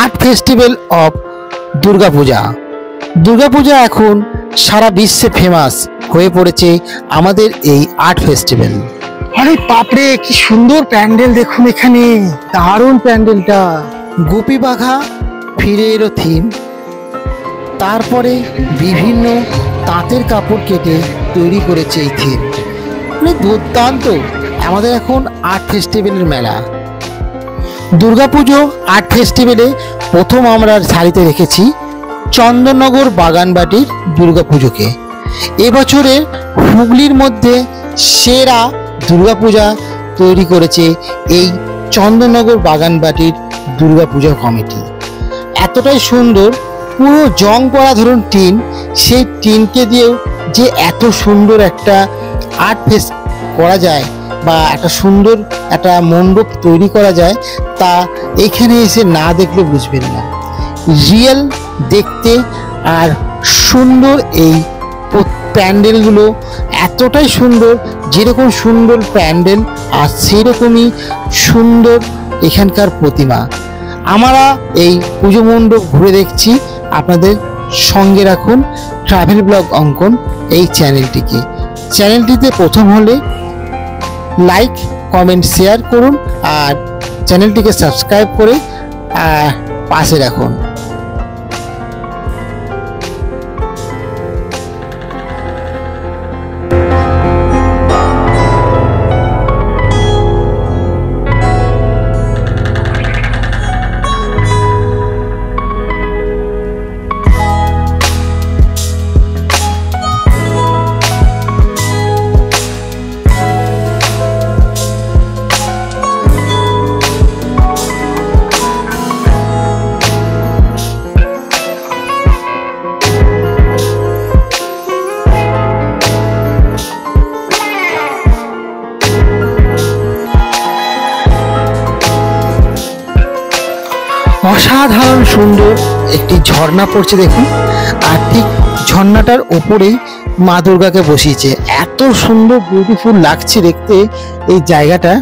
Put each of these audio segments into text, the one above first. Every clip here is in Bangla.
Art festival of Durga Puja. Durga Puja এখন সারা বিশ্বে ফেমাস হয়ে পড়েছে আমাদের এই আর্ট ফেস্টিভ্যাল। আরে বাপরে, কি সুন্দর প্যান্ডেল দেখুন এখানে, দারুণ প্যান্ডেলটা। গোপী বাঘা ফিরে এলো থিম, তারপরে বিভিন্ন তাঁতের কাপড় কেটে তৈরি করেছে এই থিম। মানে দুর্দান্ত আমাদের এখন আর্ট ফেস্টিভ্যালের মেলা। দুর্গাপুজো আর্ট ফেস্টিভ্যালে প্রথম আমরা সারিতে রেখেছি চন্দননগর বাগানবাটির দুর্গাপুজোকে। এবছরের হুগলির মধ্যে সেরা দুর্গাপূজা তৈরি করেছে এই চন্দননগর বাগানবাটির দুর্গাপূজা কমিটি। এতটাই সুন্দর, পুরো জং পড়া ধরুন টিন, সেই টিনকে দিয়েও যে এত সুন্দর একটা আর্ট ফেস্ট করা যায় বা একটা সুন্দর একটা মণ্ডপ তৈরি করা যায়, তা এখানে এসে না দেখলে বুঝবেন না। রিয়েল দেখতে আর সুন্দর এই প্যান্ডেলগুলো এতটাই সুন্দর, যেরকম সুন্দর প্যান্ডেল আর সেরকমই সুন্দর এখানকার প্রতিমা। আমরা এই পুজো মণ্ডপ ঘুরে দেখছি, আপনাদের সঙ্গে রাখুন ট্রাভেল ব্লগ অঙ্কন এই চ্যানেলটিকে। চ্যানেলটিতে প্রথম হলে লাইক, কমেন্ট, শেয়ার করুন আর চ্যানেলটিকে সাবস্ক্রাইব করে পাশে রাখুন। অসাধারণ সুন্দর একটি ঝর্ণা পড়ছে দেখুন, আর ঠিক ঝর্ণাটার ওপরেই মা দুর্গাকে বসিয়েছে। এত সুন্দর বিউটিফুল লাগছে দেখতে এই জায়গাটা,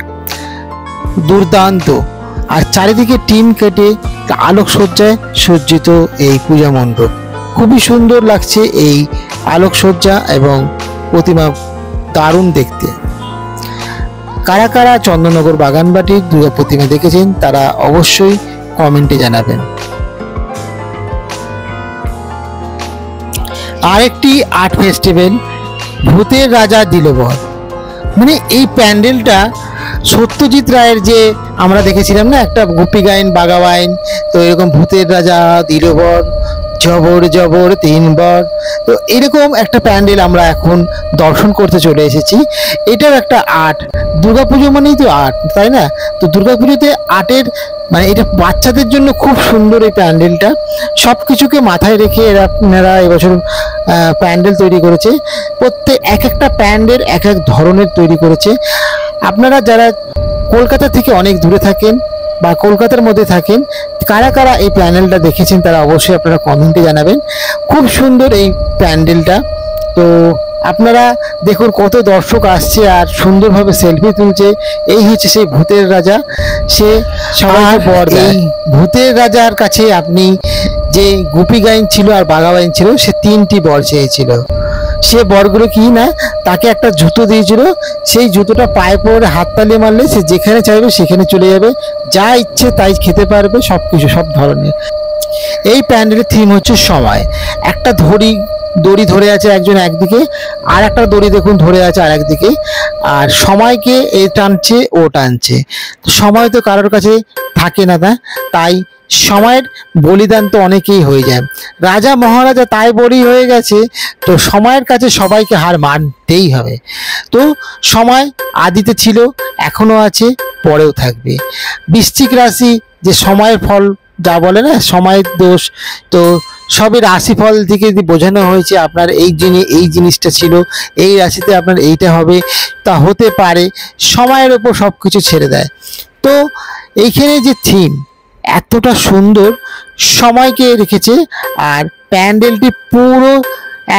দুর্দান্ত। আর চারিদিকে টিন কেটে আলোকসজ্জায় সজ্জিত এই পূজা মণ্ডপ, খুবই সুন্দর লাগছে এই আলোকসজ্জা এবং প্রতিমা, দারুণ দেখতে। কারা কারা চন্দননগর বাগানবাটির দুর্গা প্রতিমা দেখেছেন তারা অবশ্যই কমেন্টে জানাবেন। আরেকটি আর্ট ফেস্টিভ্যাল ভূতের রাজা দিল বর। মানে এই প্যান্ডেলটা সত্যজিৎ রায়ের যে আমরা দেখেছিলাম না, একটা গোপী গাইন বাঘা বাইন, তো এরকম ভূতের রাজা দিল বর, জবর জবর তিনবার, তো এরকম একটা প্যান্ডেল আমরা এখন দর্শন করতে চলে এসেছি। এটাও একটা আর্ট, দুর্গাপুজো মানেই তো আর্ট, তাই না? তো দুর্গাপুজোতে আর্টের মানে এটা বাচ্চাদের জন্য খুব সুন্দর এই প্যান্ডেলটা। সব কিছুকে মাথায় রেখে এনারা এবছর প্যান্ডেল তৈরি করেছে। প্রত্যেক এক একটা প্যান্ডেল এক এক ধরনের তৈরি করেছে। আপনারা যারা কলকাতা থেকে অনেক দূরে থাকেন বা কলকাতার মধ্যে থাকেন, কারা কারা এই প্যান্ডেলটা দেখেছেন তারা অবশ্যই আপনারা কমেন্টে জানাবেন। খুব সুন্দর এই প্যান্ডেলটা। তো আপনারা দেখুন কত দর্শক আসছে আর সুন্দরভাবে সেলফি তুলছে। এই হচ্ছে সেই ভূতের রাজা, সে সবাইকে বর দেয়। ভূতের রাজার কাছে আপনি যে গোপী গাইন ছিল আর বাঘা বাইন ছিল, সে তিনটি বর চেয়েছিল। সে বরগুলো কি না, তাকে একটা জুতো দিয়েছিল, সেই জুতোটা পায়ে পড়ে হাততালি মারলে সে যেখানে চাইবে সেখানে চলে যাবে, যা ইচ্ছে তাই খেতে পারবে, সব কিছু সব ধরনের। এই প্যান্ডেলের থিম হচ্ছে সময়। একটা দড়ি ধরে আছে একজন একদিকে, আর একটা দড়ি দেখুন ধরে আছে আর একদিকে, আর সময়কে এ টানছে ও টানছে। সময় তো কারোর কাছে থাকে না, তাই সময়ের বলিদান তো অনেকেই হয়ে যায়। রাজা মহারাজা তাই বলি হয়ে গেছে, তো সময়ের কাছে সবাইকে হার মানতেই হবে। তো সময় আদিতে ছিল, এখনো আছে, পরেও থাকবে। বৃশ্চিক রাশি যে সময়ের ফল যা বলে না, সময়ের দোষ, তো সবই রাশিফল থেকে বোঝানো হয়েছে আপনার এই জিনিসটা ছিল, এই রাশিতে আপনার এইটা হবে, তা হতে পারে। সময়ের ওপর সব কিছু ছেড়ে দেয়। তো এইখানে যে থিম এতটা সুন্দর, সময়কে রেখেছে। আর প্যান্ডেলটি পুরো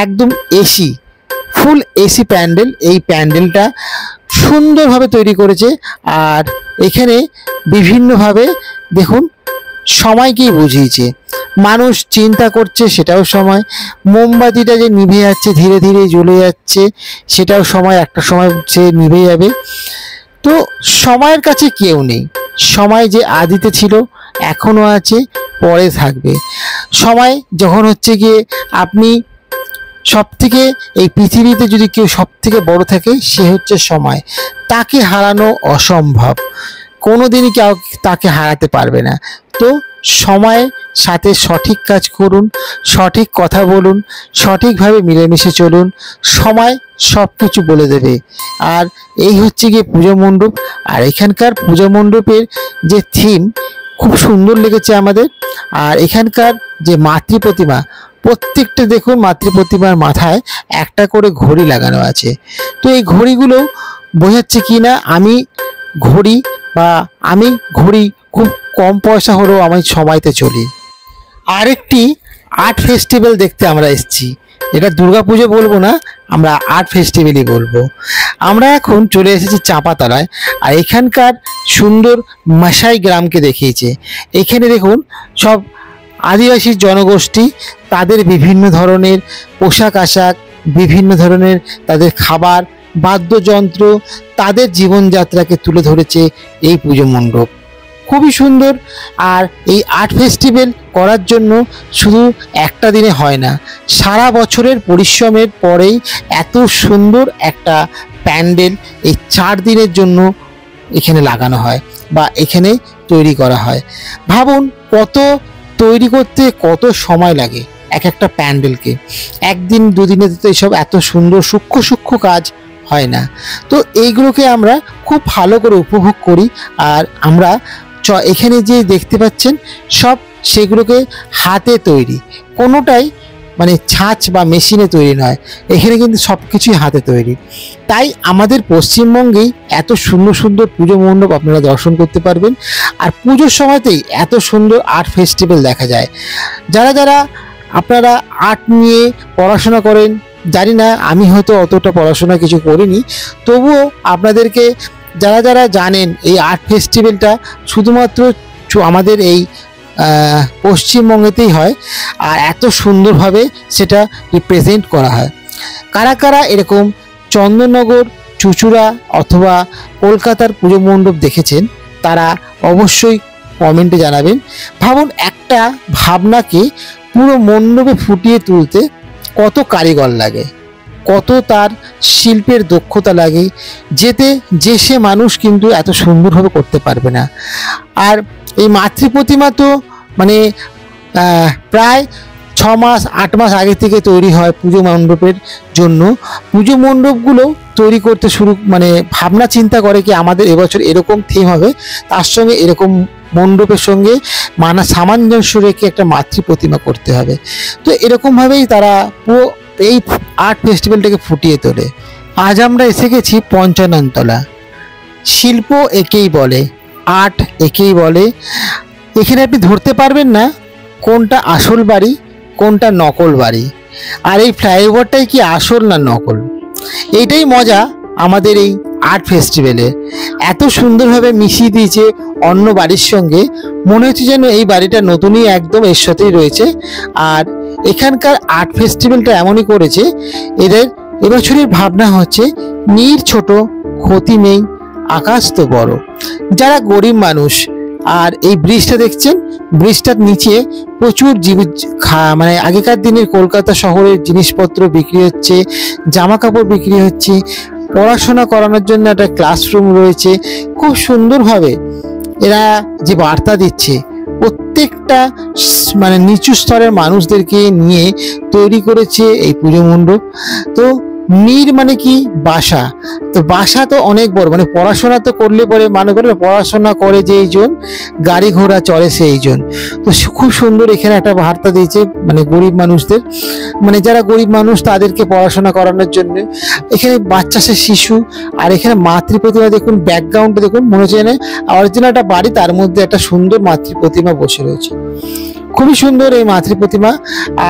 একদম এসি, ফুল এসি প্যান্ডেল। এই প্যান্ডেলটা সুন্দরভাবে তৈরি করেছে। আর এখানে বিভিন্নভাবে দেখুন সময়কেই বুঝিয়েছে। মানুষ চিন্তা করছে, সেটাও সময়। মোমবাতিটা যে নিভে যাচ্ছে, ধীরে ধীরে জ্বলে যাচ্ছে, সেটাও সময়, একটা সময় সে নিভে যাবে। তো সময়ের কাছে কেউ নেই। সময় যে আদিতে ছিল, এখনো আছে, পরে থাকবে। সময় যখন হচ্ছে গিয়ে আপনি সব থেকে, এই পৃথিবীতে যদি কেউ সব থেকে বড় থাকে, সে হচ্ছে সময়। তাকে হারানো অসম্ভব, কোনোদিনই কেউ তাকে হারাতে পারবে না। তো সময়ের সাথে সঠিক কাজ করুন, সঠিক কথা বলুন, সঠিকভাবে মিলেমিশে চলুন। সময় সব কিছু বলে দেবে। আর এই হচ্ছে গিয়ে পুজো মণ্ডপ। আর এখানকার পুজো মণ্ডপের যে থিম খুব সুন্দর লেগেছে আমাদের। আর এখানকার যে মাতৃ প্রতিমা, প্রত্যেকটা দেখুন মাতৃ প্রতিমার মাথায় একটা করে ঘড়ি লাগানো আছে। তো এই ঘড়িগুলো বোঝাচ্ছে কি না, আমি ঘড়ি খুব কম পয়সা হলেও আমি সময়তে চলি। আরেকটি আর্ট ফেস্টিভ্যাল দেখতে আমরা এসেছি। এটা দুর্গাপুজো বলবো না, আমরা আর্ট ফেস্টিভ্যালই বলবো। আমরা এখন চলে এসেছি চাঁপাতলায়। আর এখানকার সুন্দর মাসাই গ্রামকে দেখিয়েছে। এখানে দেখুন সব আদিবাসী জনগোষ্ঠী, তাদের বিভিন্ন ধরনের পোশাক আশাক, বিভিন্ন ধরনের তাদের খাবার, বাদ্যযন্ত্র, তাদের জীবনযাত্রাকে তুলে ধরেছে এই পুজো মণ্ডপ। খুবই সুন্দর। আর এই আর্ট ফেস্টিভ্যাল করার জন্য শুধু একটা দিনে হয় না, সারা বছরের পরিশ্রমের পরেই এত সুন্দর একটা প্যান্ডেল এই 4 দিনের জন্য এখানে লাগানো হয় বা এখানে তৈরি করা হয়। ভাবুন কত তৈরি করতে কত সময় লাগে এক একটা প্যান্ডেলকে। একদিন দুদিনে তো এইসব এত সুন্দর সূক্ষ্ম সূক্ষ্ম কাজ হয় না। তো এইগুলোকে আমরা খুব ভালো করে উপভোগ করি। আর আমরা এখানে যে দেখতে পাচ্ছেন সব সেগুলোকে হাতে তৈরি, কোনোটাই মানে ছাঁচ বা মেশিনে তৈরি নয়। এখানে কিন্তু সব কিছুই হাতে তৈরি। তাই আমাদের পশ্চিমবঙ্গেই এত সুন্দর সুন্দর পুজো মণ্ডপ আপনারা দর্শন করতে পারবেন। আর পুজোর সময়তেই এত সুন্দর আর্ট ফেস্টিভ্যাল দেখা যায়। যারা যারা আপনারা আর্ট নিয়ে পড়াশোনা করেন, জানি না, আমি হয়তো অতটা পড়াশোনা কিছু করিনি, তবুও আপনাদেরকে যারা যারা জানেন এই আর্ট ফেস্টিভ্যালটা শুধুমাত্র আমাদের এই পশ্চিমবঙ্গেতেই হয়। আর এত সুন্দরভাবে সেটা রিপ্রেজেন্ট করা হয়। কারা কারা এরকম চন্দননগর, চুঁচুড়া অথবা কলকাতার পুজো মণ্ডপ দেখেছেন, তারা অবশ্যই কমেন্টে জানাবেন। ভাবুন একটা ভাবনাকে পুরো মণ্ডপে ফুটিয়ে তুলতে কত কারিগর লাগে, কত তার শিল্পের দক্ষতা লাগে, যে সে মানুষ কিন্তু এত সুন্দরভাবে করতে পারবে না। আর এই মাতৃ প্রতিমা তো মানে প্রায় 6 মাস 8 মাস আগে থেকে তৈরি হয় পুজো মণ্ডপের জন্য। পুজো মণ্ডপগুলো তৈরি করতে ভাবনা চিন্তা করে কি আমাদের এবছর এরকম থিম হবে, তার সঙ্গে এরকম মণ্ডপের সঙ্গে সামঞ্জস্য রেখে একটা মাতৃ প্রতিমা করতে হবে। তো এরকমভাবেই তারা পুরো এই আর্ট ফেস্টিভ্যালটাকে ফুটিয়ে তোলে। আজ আমরা এসে গেছি পঞ্চাননতলা। শিল্প একেই বলে, আর্ট একেই বলে। এখানে আপনি ধরতে পারবেন না কোনটা আসল বাড়ি কোনটা নকল বাড়ি। আর এই ফ্লাইওভারটাই কি আসল না নকল, এইটাই মজা আমাদের এই আর্ট ফেস্টিভ্যালে। এত সুন্দরভাবে মিশিয়ে দিয়েছে অন্য বাড়ির সঙ্গে, মনে হচ্ছে যেন এই বাড়িটা নতুনই একদম এর সাথেই রয়েছে। আর এখানকার আর্ট ফেস্টিভ্যালটা এমনই করেছে, এদের এবছরের ভাবনা হচ্ছে নীর ছোট ক্ষতি নেই আকাশ তো বড়। যারা গরিব মানুষ, আর এই ব্রিজটা দেখছেন, ব্রিজটার নিচে প্রচুর আগেকার দিনের কলকাতা শহরের জিনিসপত্র বিক্রি হচ্ছে, জামা কাপড় বিক্রি হচ্ছে, পড়াশোনা করানোর জন্য একটা ক্লাসরুম রয়েছে। খুব সুন্দরভাবে এরা যে বার্তা দিচ্ছে, প্রত্যেকটা নিচু স্তরের মানুষদেরকে নিয়ে তৈরি করেছে এই পুজো মণ্ডপ। তো নীর মানে কি বাসা, তো বাসা তো অনেক বড়, পড়াশোনা তো করলে পরে পড়াশোনা করে যেইজন গাড়ি ঘোড়া চড়ে সেইজন। তো খুব সুন্দর এখানে একটা বার্তা দিয়েছে গরিব মানুষদের, যারা গরিব মানুষ তাদেরকে পড়াশোনা করানোর জন্য। এখানে বাচ্চা শিশু, আর এখানে মাতৃ প্রতিমা দেখুন, ব্যাকগ্রাউন্ডে দেখুন, মনে হচ্ছে অরিজিনাল একটা বাড়ি, তার মধ্যে একটা সুন্দর মাতৃ প্রতিমা বসে রয়েছে। খুবই সুন্দর এই মাতৃ প্রতিমা।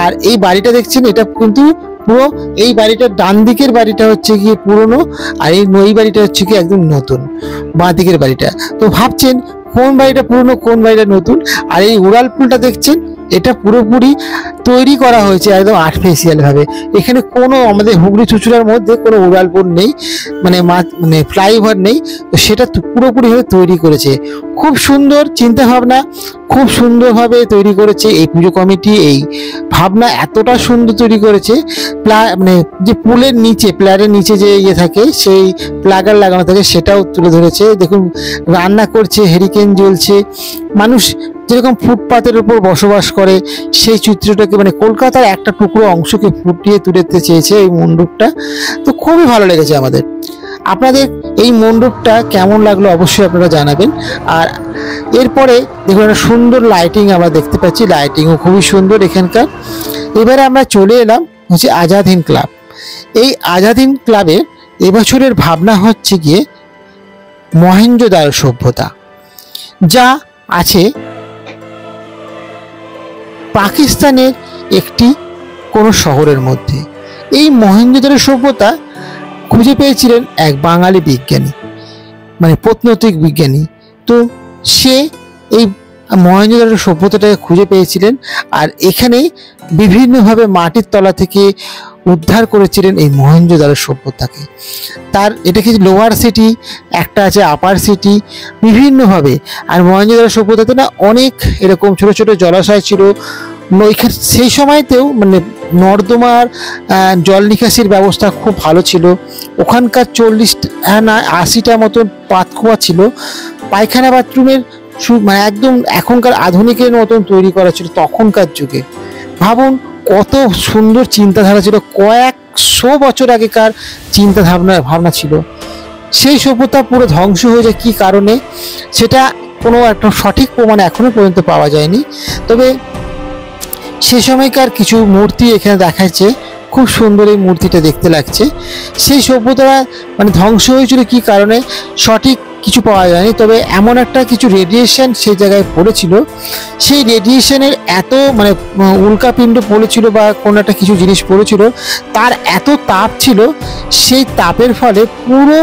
আর এই বাড়িটা দেখছেন, এটা কিন্তু পুরো এই বাড়িটার ডান দিকের বাড়িটা হচ্ছে গিয়ে পুরনো, আর এই বাড়িটা হচ্ছে কি একদম নতুন, বাঁ দিকের বাড়িটা। তো ভাবছেন কোন বাড়িটা পুরনো কোন বাড়িটা নতুন। আর এই উড়ালপুলটা দেখছেন, এটা পুরোপুরি তৈরি করা হয়েছে একদম আর্টিফিশিয়াল ভাবে। এখানে কোনো আমাদের হুগলি চুঁচুড়ার মধ্যে কোনো উড়ালপুল নেই, মানে ফ্লাইওভার নেই, তো সেটা পুরোপুরিভাবে তৈরি করেছে। খুব সুন্দর চিন্তা ভাবনা, খুব সুন্দরভাবে তৈরি করেছে এই পুজো কমিটি। এই ভাবনা এতটা সুন্দর তৈরি করেছে, মানে যে পুলের নিচে, প্লারের নিচে যে ইয়ে থাকে, সেই প্লাগার লাগানো থাকে, সেটাও তুলে ধরেছে। দেখুন রান্না করছে, হেরিকেন জ্বলছে, মানুষ যেরকম ফুটপাতের উপর বসবাস করে সেই চিত্রটাকে, মানে কলকাতার একটা টুকরো অংশকে ফুটিয়ে তুলতে চেয়েছে এই মণ্ডপটা। তো খুবই ভালো লেগেছে আমাদের। আপনাদের এই মণ্ডপটা কেমন লাগলো অবশ্যই আপনারা জানাবেন। আর এরপরে দেখুন একটা সুন্দর লাইটিং আমরা দেখতে পাচ্ছি, লাইটিংও খুবই সুন্দর এখানকার। এবারে আমরা চলে এলাম হচ্ছে আজাদ হিন্দ ক্লাব। এই আজাদ হিন্দ ক্লাবের এবছরের ভাবনা হচ্ছে গিয়ে মহেঞ্জোদারো সভ্যতা, যা আছে পাকিস্তানের একটি কোনো শহরের মধ্যে। এই মহেঞ্জোদারো সভ্যতা খুঁজে পেয়েছিলেন এক বাঙালি বিজ্ঞানী, মানে প্রত্নতাত্ত্বিক বিজ্ঞানী। তো সে এই মহেঞ্জোদারো সভ্যতাটাকে খুঁজে পেয়েছিলেন, আর এখানে বিভিন্নভাবে মাটির তলা থেকে উদ্ধার করেছিলেন এই মহেঞ্জোদারো সভ্যতাকে। তার এটা কি লোয়ার সিটি, একটা আছে আপার সিটি, বিভিন্নভাবে। আর মহেঞ্জোদারো সভ্যতাতে না অনেক এরকম ছোট ছোট জলাশয় ছিল। ওইখানে সেই সময়তেও মানে নর্দমার জল নিকাশির ব্যবস্থা খুব ভালো ছিল। ওখানকার 40 না 80টা মতন পাতকুয়া ছিল। পায়খানা বাথরুমের মানে একদম এখনকার আধুনিকের মতন তৈরি করা ছিল তখনকার যুগে। ভাবুন কত সুন্দর চিন্তাধারা ছিল, কয়েকশো বছর আগেকার চিন্তা ভাবনা ছিল। সেই সভ্যতা পুরো ধ্বংস হয়ে যায় কী কারণে, সেটা কোনো একটা সঠিক প্রমাণ এখনো পর্যন্ত পাওয়া যায়নি। তবে সে সময়কার কিছু মূর্তি এখানে দেখাচ্ছে, খুব সুন্দর এই মূর্তিটা দেখতে লাগছে। সেই সভ্যতারা মানে ধ্বংস হয়েছিল কী কারণে সঠিক কিছু পাওয়া যায়নি। তবে এমন একটা কিছু রেডিয়েশন সেই জায়গায় পড়েছিল, সেই রেডিয়েশনের এত মানে উল্কাপিণ্ড পড়েছিল বা কোনো একটা কিছু জিনিস পড়েছিল, তার এত তাপ ছিল, সেই তাপের ফলে পুরো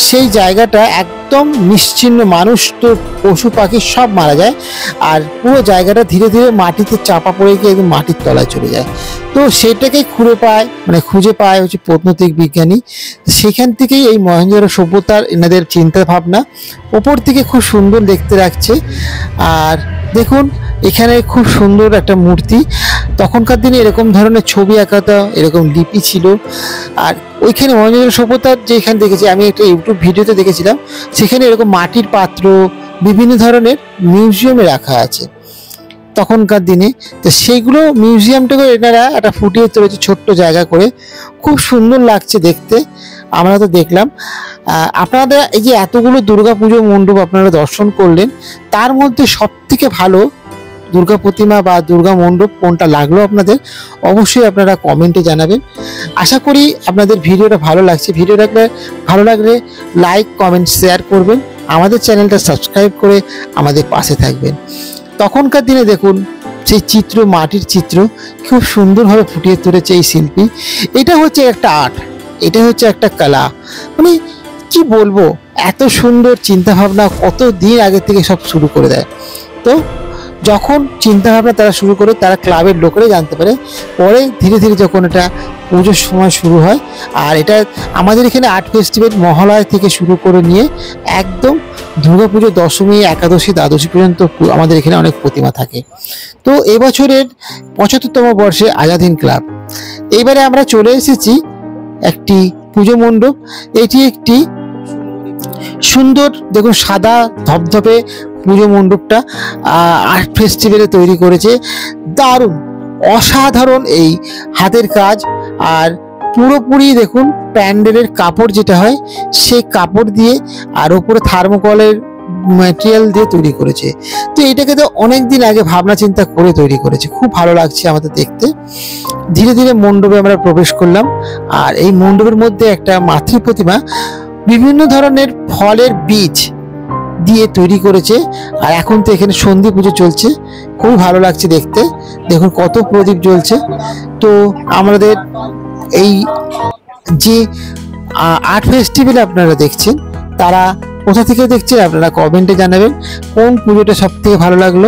সেই জায়গাটা একদম নিশ্চিহ্ন, মানুষ তো পশু পাখি সব মারা যায়। আর পুরো জায়গাটা ধীরে ধীরে মাটিতে চাপা পড়ে গিয়ে একদম মাটির তলায় চলে যায়। তো সেটাকেই খুঁজে পায় হচ্ছে প্রত্নতাত্ত্বিক বিজ্ঞানী। সেখান থেকেই এই মহেঞ্জোদারো সভ্যতার এনাদের চিন্তা ভাবনা ওপর থেকে খুব সুন্দর দেখতে লাগছে। আর দেখুন এখানে খুব সুন্দর একটা মূর্তি, তখনকার দিনে এরকম ধরনের ছবি আঁকাটা এরকম লিপি ছিল। আর ওইখানে মহেঞ্জোদারো সভ্যতার যেখানে দেখেছি আমি, একটা ইউটিউব ভিডিওতে দেখেছিলাম, সেখানে এরকম মাটির পাত্র বিভিন্ন ধরনের মিউজিয়ামে রাখা আছে তখনকার দিনে। তো সেইগুলো মিউজিয়ামটাকে এনারা একটা ফুটিয়ে তুলেছে ছোট্ট জায়গা করে, খুব সুন্দর লাগছে দেখতে। আমরা তো দেখলাম। আপনারা এই যে এতগুলো দুর্গাপুজো মণ্ডপ আপনারা দর্শন করলেন, তার মধ্যে সব থেকে ভালো দুর্গা প্রতিমা বা দুর্গা মণ্ডপ কোনটা লাগলো আপনাদের অবশ্যই আপনারা কমেন্টে জানাবেন। আশা করি আপনাদের ভিডিওটা ভালো লাগছে। ভিডিওটা ভালো লাগলে লাইক কমেন্ট শেয়ার করবেন, আমাদের চ্যানেলটা সাবস্ক্রাইব করে আমাদের পাশে থাকবেন। তখনকার দিনে দেখুন সেই চিত্র, মাটির চিত্র খুব সুন্দরভাবে ফুটিয়ে তুলেছে এই শিল্পী। এটা হচ্ছে একটা আর্ট, এটা হচ্ছে একটা কলা, মানে কি বলবো, এত সুন্দর চিন্তাভাবনা কত দিন আগে থেকে সব শুরু করে দেয়। তো যখন চিন্তাভাবনা তারা শুরু করে, তারা ক্লাবের লোকেরাই জানতে পারে, পরে ধীরে ধীরে যখন এটা পুজোর সময় শুরু হয়। আর এটা আমাদের এখানে আর্ট ফেস্টিভ্যাল মহালয়া থেকে শুরু করে নিয়ে একদম দুর্গাপুজো দশমী, একাদশী, দ্বাদশী পর্যন্ত আমাদের এখানে অনেক প্রতিমা থাকে। তো এবছরের 75তম বর্ষে আজাদ হিন্দ ক্লাব। এইবারে আমরা চলে এসেছি একটি পুজো মণ্ডপ। এটি একটি সুন্দর দেখুন সাদা ধপধপে পুজো মণ্ডপটা আর্ট ফেস্টিভ্যালে তৈরি করেছে, দারুণ অসাধারণ এই হাতের কাজ। আর পুরোপুরি দেখুন প্যান্ডেলের কাপড় যেটা হয় সেই কাপড় দিয়ে, আর ওপরে থার্মোকলের ম্যাটেরিয়াল দিয়ে তৈরি করেছে। তো এটাকে তো অনেক দিন আগে ভাবনা চিন্তা করে তৈরি করেছে, খুব ভালো লাগছে আমাদের দেখতে। ধীরে ধীরে মণ্ডপে আমরা প্রবেশ করলাম। আর এই মণ্ডপের মধ্যে একটা মাতৃ প্রতিমা বিভিন্ন ধরনের ফলের বীজ দিয়ে তৈরি করেছে। আর এখন তো এখানে সন্ধি পুজো চলছে, খুবই ভালো লাগছে দেখতে। দেখুন কত প্রদীপ জ্বলছে। তো আমাদের এই যে আর্ট ফেস্টিভ্যাল আপনারা দেখছেন, তারা কোথা থেকে দেখছেন আপনারা কমেন্টে জানাবেন কোন পুজোটা সব থেকে ভালো লাগলো।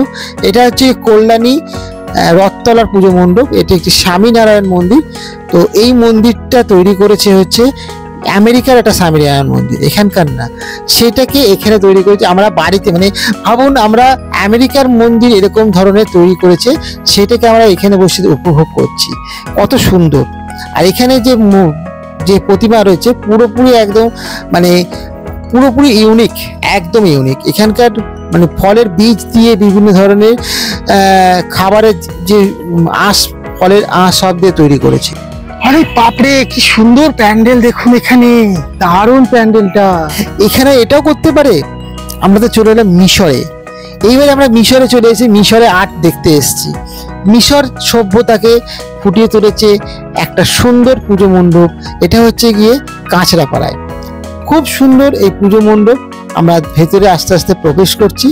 এটা হচ্ছে কল্যাণী রথতলার পুজো মণ্ডপ। এটি একটি স্বামীনারায়ণ মন্দির। তো এই মন্দিরটা তৈরি করেছে হচ্ছে আমেরিকার একটা স্বামীনারায়ণ মন্দির, এখানকার না, সেটাকে এখানে তৈরি করেছে। আমরা বাড়িতে মানে ভাবুন আমরা আমেরিকার মন্দির এরকম ধরনের তৈরি করেছে, সেটাকে আমরা এখানে বসে উপভোগ করছি, কত সুন্দর। আর এখানে যে প্রতিমা রয়েছে পুরোপুরি একদম মানে পুরোপুরি ইউনিক, একদম ইউনিক। এখানকার মানে ফলের বীজ দিয়ে বিভিন্ন ধরনের খাবারের যে ফলের আঁশ সব দিয়ে তৈরি করেছে। আরে বাপরে কি সুন্দর প্যান্ডেল দেখুন এখানে, দারুণ প্যান্ডেলটা। এখানে এটাও করতে পারে। আমরা তো চলে এলাম মিশরে। এইবারে আমরা মিশরে চলে এসেছি, মিশরে আর্ট দেখতে এসেছি। মিশর সভ্যতাকে ফুটিয়ে তুলেছে একটা সুন্দর পুজো মণ্ডপ। এটা হচ্ছে গিয়ে কাঁচরাপাড়ায়, খুব সুন্দর এই পুজো মণ্ডপ। আমরা ভেতরে আস্তে আস্তে প্রবেশ করছি।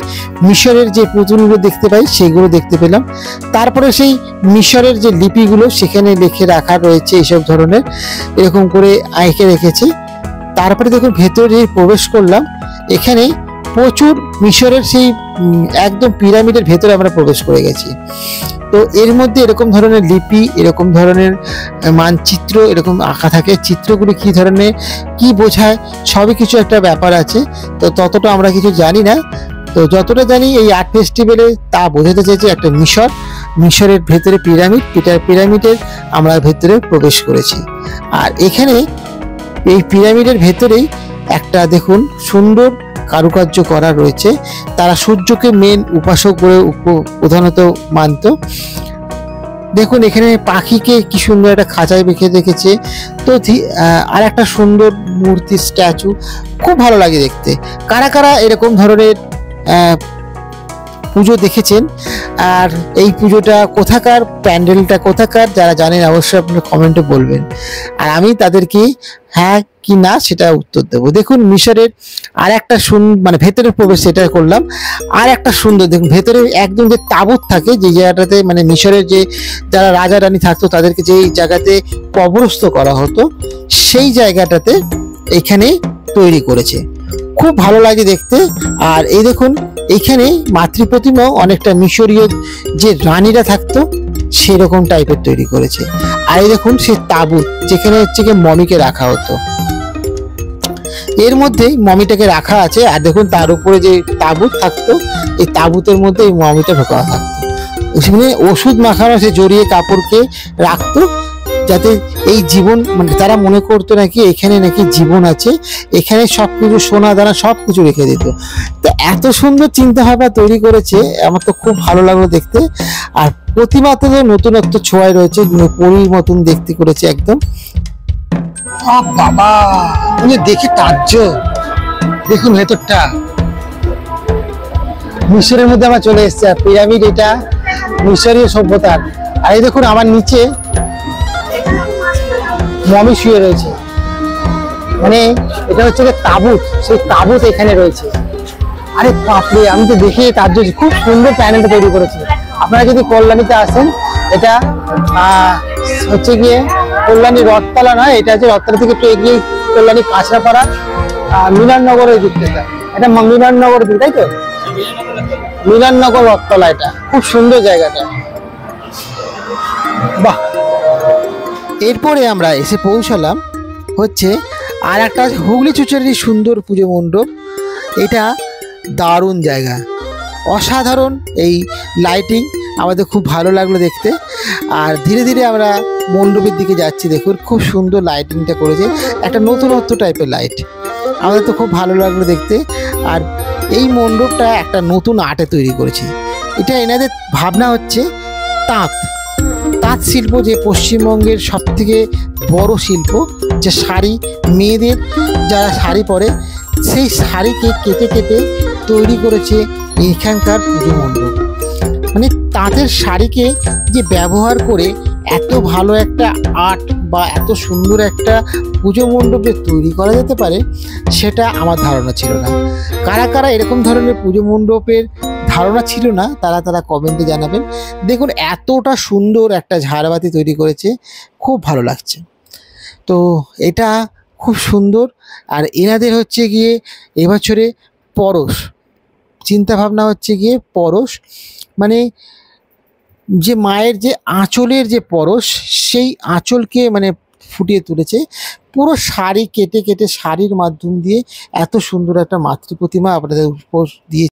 মিশরের যে পুতুলগুলো দেখতে পাই সেগুলো দেখতে পেলাম। তারপরে সেই মিশরের যে লিপিগুলো সেখানে লিখে রাখা রয়েছে, এইসব ধরনের এরকম করে আঁকে রেখেছে। তারপরে দেখুন ভেতরে প্রবেশ করলাম, এখানে প্রচুর মিশরের সেই একদম পিরামিডের ভেতরে আমরা প্রবেশ করে গেছি। তো এর মধ্যে এরকম ধরনের লিপি, এরকম ধরনের মানচিত্র এরকম আঁকা থাকে। চিত্রগুলো কি ধরনের, কি বোঝায়, সবই কিছু একটা ব্যাপার আছে। তো ততটা আমরা কিছু জানি না। তো যতটা জানি এই আর্ট ফেস্টিভ্যালে তা বোঝাতে চাইছে একটা মিশরের ভেতরে পিরামিডের আমরা ভেতরে প্রবেশ করেছি। আর এখানে এই পিরামিডের ভেতরেই একটা দেখুন সুন্দর কারুকার্য করা রয়েছে। তারা সূর্যকে মেন উপাসক বলে প্রধানত মানত। দেখুন এখানে পাখিকে কি সুন্দর একটা খাঁচায় রেখে রেখেছে। তো আর একটা সুন্দর মূর্তি, স্ট্যাচু, খুব ভালো লাগে দেখতে। কারা কারা এরকম ধরনের পুজো দেখেছেন, আর এই পুজোটা কোথাকার, প্যান্ডেলটা কোথাকার, যারা জানেন অবশ্যই আপনারা কমেন্টে বলবেন, আর আমি তাদেরকে হ্যাঁ কি না সেটা উত্তর দেবো। দেখুন মিশরের আর একটা মানে ভেতরে প্রবেশ সেটা করলাম। আর একটা সুন্দর দেখুন ভেতরে একদম যে তাঁবুত থাকে, যে জায়গাটাতে মানে মিশরের যে যারা রাজা রানী থাকতো তাদেরকে যেই জায়গাতে কবরস্থ করা হতো, সেই জায়গাটাতে এখানে তৈরি করেছে। খুব ভালো লাগে দেখতে। আর এই দেখুন এখানে মাতৃ প্রতিমাও অনেকটা মিশরীয় যে রানীরা থাকতো সেরকম টাইপের তৈরি করেছে। আর এই দেখুন সে তাঁবুত যেখানে হচ্ছে গিয়ে মমিকে রাখা হতো, এর মধ্যেই মমিটাকে রাখা আছে। আর দেখুন তার উপরে যে তাঁবুত থাকতো, এই তাঁবুতের মধ্যে এই মমিটা ঢোকা থাকতো। সেখানে ওষুধ মাখানো সে জড়িয়ে কাপড়কে রাখতো, যাতে এই জীবন মানে তারা মনে করতো নাকি এখানে নাকি জীবন আছে, এখানে সবকিছু সোনা দানা সবকিছু রেখে দিত। তো এত সুন্দর চিন্তা ভাবনা তৈরি করেছে, আমার তো খুব ভালো লাগলো দেখতে। আর প্রতিমাতে তো নতুনত্ব ছোঁয়ায় রয়েছে, পরীর মতন দেখতে করেছে একদম। বাবা উনি দেখে তাজ্জব, দেখুন ভেতরটা। মিশরের মধ্যে আমরা চলে এসেছি। আর পিরামিড এটা মিশরীয় সভ্যতার। আর এই দেখুন আমার নিচে মমি শুয়ে রয়েছে, মানে এটা হচ্ছে তাঁবুত, সেই তাঁবুত এখানে রয়েছে। আরে বাপরে, আমি তো দেখে তাজ্জব, খুব সুন্দর প্যানেলটা তৈরি করেছে। আপনারা যদি কল্যাণীতে আসেন, এটা হচ্ছে গিয়ে কল্যাণী রথতলা নয়, এটা হচ্ছে রথতলা থেকে একটু এগিয়ে কল্যাণী কাঁচরাপাড়া মিলননগরের দিক থেকে। এটা মিলননগরের দিক, তাই তো? মিলননগর রথতলা, এটা খুব সুন্দর জায়গাটা। বাহ। এরপরে আমরা এসে পৌঁছালাম হচ্ছে আর একটা হুগলি চুচুড়ারই সুন্দর পুজো মণ্ডপ। এটা দারুণ জায়গা, অসাধারণ এই লাইটিং, আমাদের খুব ভালো লাগলো দেখতে। আর ধীরে ধীরে আমরা মণ্ডপের দিকে যাচ্ছি। দেখুন খুব সুন্দর লাইটিংটা করেছে, একটা নতুনত্ব টাইপের লাইট, আমাদের তো খুব ভালো লাগলো দেখতে। আর এই মণ্ডপটা একটা নতুন আর্টে তৈরি করেছে। এটা এনাদের ভাবনা হচ্ছে তাঁত শিল্প, যে পশ্চিমবঙ্গের সবথেকে বড় শিল্প, যে শাড়ি, মেয়েদের যারা শাড়ি পরে সেই শাড়িকে কেটে কেটে তৈরি করেছে এখানকার পুজো মণ্ডপ। মানে তাঁতের শাড়িকে যে ব্যবহার করে এত ভালো একটা আর্ট বা এত সুন্দর একটা পুজো মণ্ডপে তৈরি করা যেতে পারে, সেটা আমার ধারণা ছিল না। কারা কারা এরকম ধরনের পুজো মণ্ডপের ধারণা ছিল না, তারা কমেন্টে জানাবেন। দেখুন এতটা সুন্দর একটা ঝাড়বাতি তৈরি করেছে, খুব ভালো লাগছে। তো এটা খুব সুন্দর। আর এনাদের হচ্ছে গিয়ে এবছরে পরশ, চিন্তা ভাবনা হচ্ছে গিয়ে পরশ, মানে যে মায়ের যে আঁচলের যে পরশ, সেই আঁচলকে মানে ফুটিয়ে তুলেছে। পুরো শাড়ি কেটে কেটে শাড়ির মাধ্যম দিয়ে এত সুন্দর একটা মাতৃ প্রতিমা আপনাদের উপর দিয়ে